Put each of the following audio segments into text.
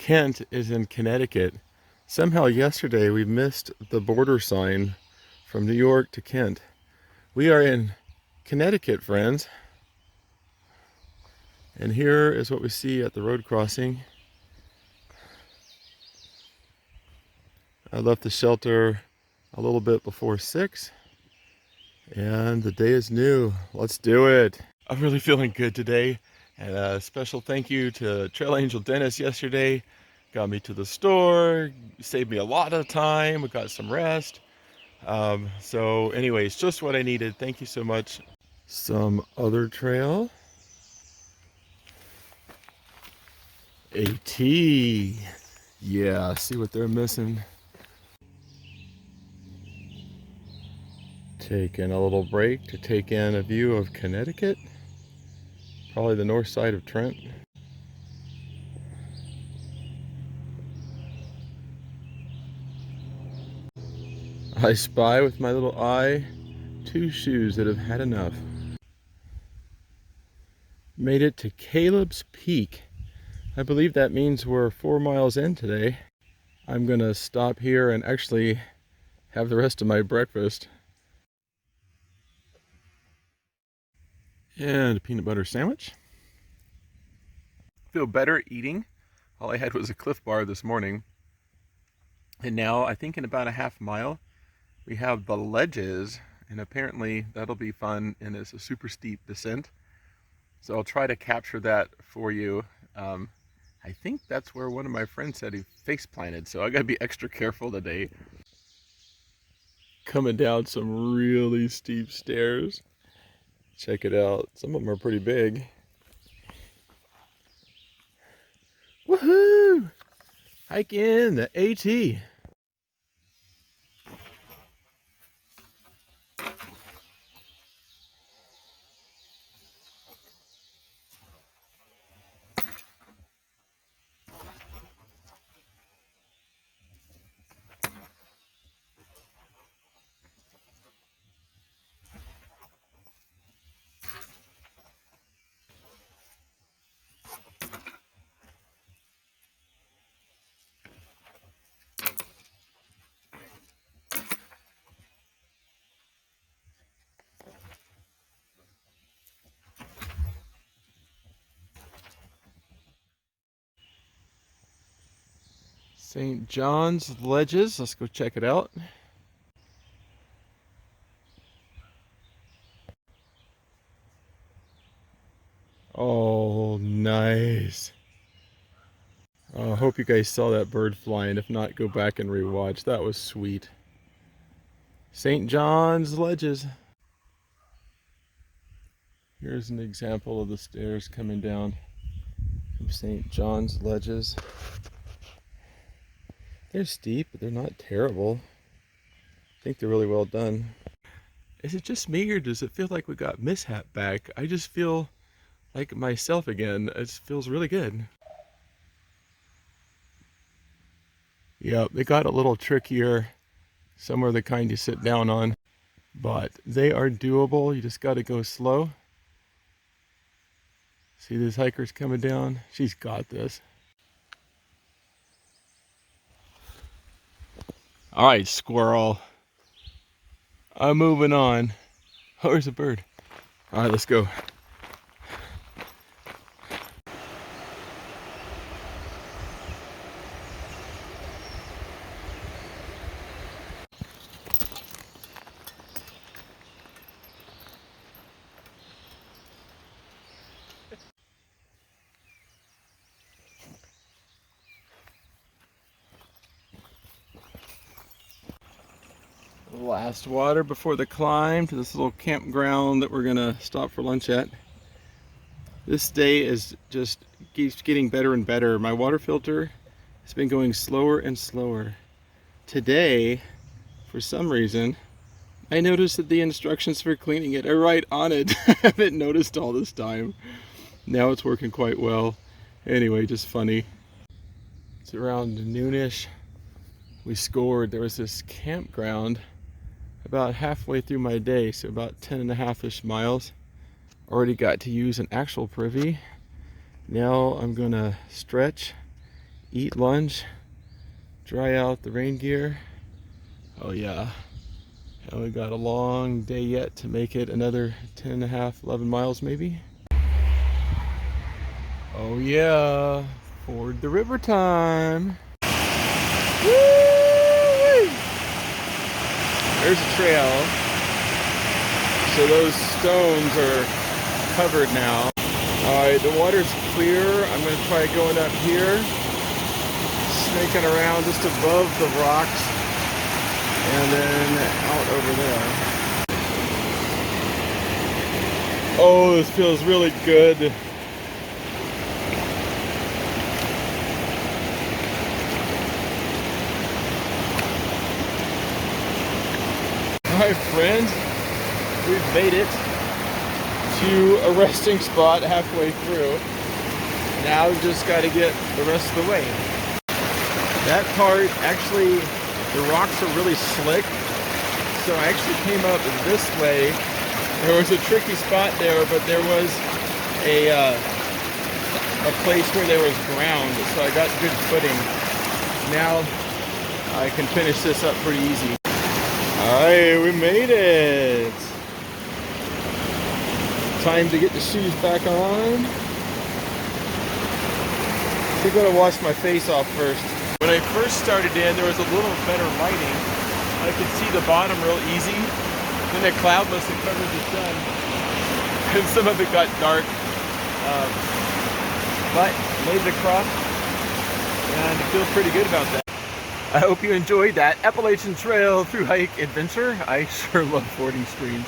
Kent is in Connecticut. Somehow yesterday we missed the border sign from New York to Kent. We are in Connecticut, friends. And here is what we see at the road crossing. I left the shelter a little bit before 6 and the day is new. Let's do it. I'm really feeling good today, and a special thank you to Trail Angel Dennis yesterday. Got me to the store, saved me a lot of time. We got some rest. So anyways, just what I needed. Thank you so much. Some other trail. AT. Yeah, see what they're missing. Taking a little break to take in a view of Connecticut. Probably the north side of Trent. I spy with my little eye 2 shoes that have had enough. Made it to Caleb's Peak. I believe that means we're 4 miles in today. I'm gonna stop here and actually have the rest of my breakfast. And a peanut butter sandwich. Feel better eating. All I had was a Cliff Bar this morning. And now, I think in about a half mile, we have the ledges, and apparently that'll be fun, and it's a super steep descent. So I'll try to capture that for you. I think that's where one of my friends said he face planted, so I gotta be extra careful today. Coming down some really steep stairs. Check it out. Some of them are pretty big. Woohoo! Hike in the AT. St. John's Ledges. Let's go check it out. Oh, nice. I hope you guys saw that bird flying. If not, go back and rewatch. That was sweet. St. John's Ledges. Here's an example of the stairs coming down from St. John's Ledges. They're steep, but they're not terrible. I think they're really well done. Is it just me, or does it feel like we got mishap back? I just feel like myself again. It feels really good. Yep, they got a little trickier. Some are the kind you sit down on, but they are doable. You just got to go slow. See this hiker's coming down? She's got this. All right, squirrel. I'm moving on. Oh, there's a bird. All right, let's go. Last water before the climb to this little campground that we're gonna stop for lunch at. This day is just keeps getting better and better. My water filter has been going slower and slower. Today, for some reason, I noticed that the instructions for cleaning it are right on it. I haven't noticed all this time. Now it's working quite well. Anyway, just funny. It's around noonish. We scored. There was this campground about halfway through my day, so about 10.5-ish miles. Already got to use an actual privy. Now I'm gonna stretch, eat lunch, dry out the rain gear. Oh yeah, and we got a long day yet to make it another 10 and a half, 11 miles maybe. Oh yeah, ford the river time. Woo! There's a trail. So those stones are covered now. Alright, the water's clear. I'm going to try going up here, snaking around just above the rocks, and then out over there. Oh, this feels really good. Alright friends, we've made it to a resting spot halfway through. Now we've just got to get the rest of the way. That part, actually, the rocks are really slick. So I actually came up this way. There was a tricky spot there, but there was a place where there was ground, so I got good footing. Now I can finish this up pretty easy. Alright, we made it! Time to get the shoes back on. I think I'm gonna wash my face off first. When I first started in, there was a little better lighting. I could see the bottom real easy. Then a cloud must have covered the sun, and some of it got dark. But made it across, and I feel pretty good about that. I hope you enjoyed that Appalachian Trail through hike adventure. I sure love fording streams.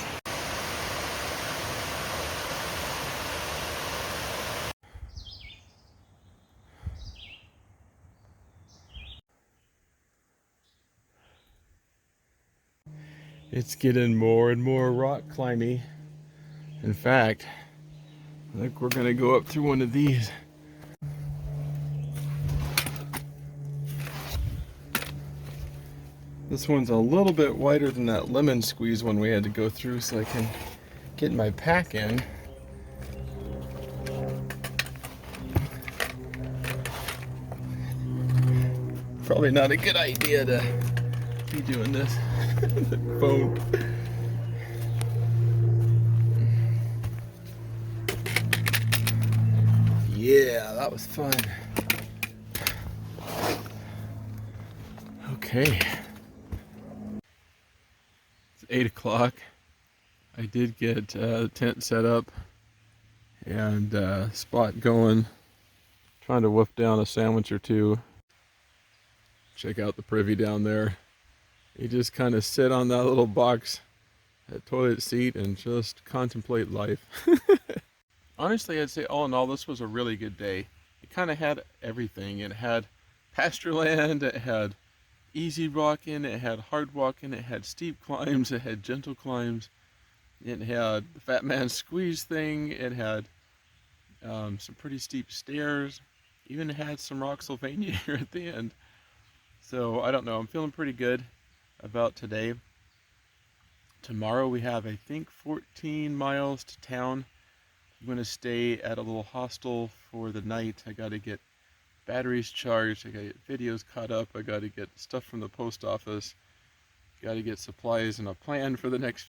It's getting more and more rock climby. In fact, I think we're gonna go up through one of these. This one's a little bit wider than that lemon squeeze one we had to go through, so I can get my pack in. Probably not a good idea to be doing this. The phone. Yeah, that was fun. Okay. It's 8 o'clock. I did get the tent set up and spot going. Trying to wolf down a sandwich or two. Check out the privy down there. You just kind of sit on that little box, that toilet seat, and just contemplate life. Honestly, I'd say all in all, this was a really good day. It kind of had everything. It had pasture land, it had easy walking, it had hard walking, it had steep climbs, it had gentle climbs, it had the fat man squeeze thing, it had some pretty steep stairs, even had some rock Sylvania here at the end. So I don't know, I'm feeling pretty good about today. Tomorrow we have, I think, 14 miles to town. I'm going to stay at a little hostel for the night. I got to get batteries charged, I got to get videos caught up, I got to get stuff from the post office, got to get supplies and a plan for the next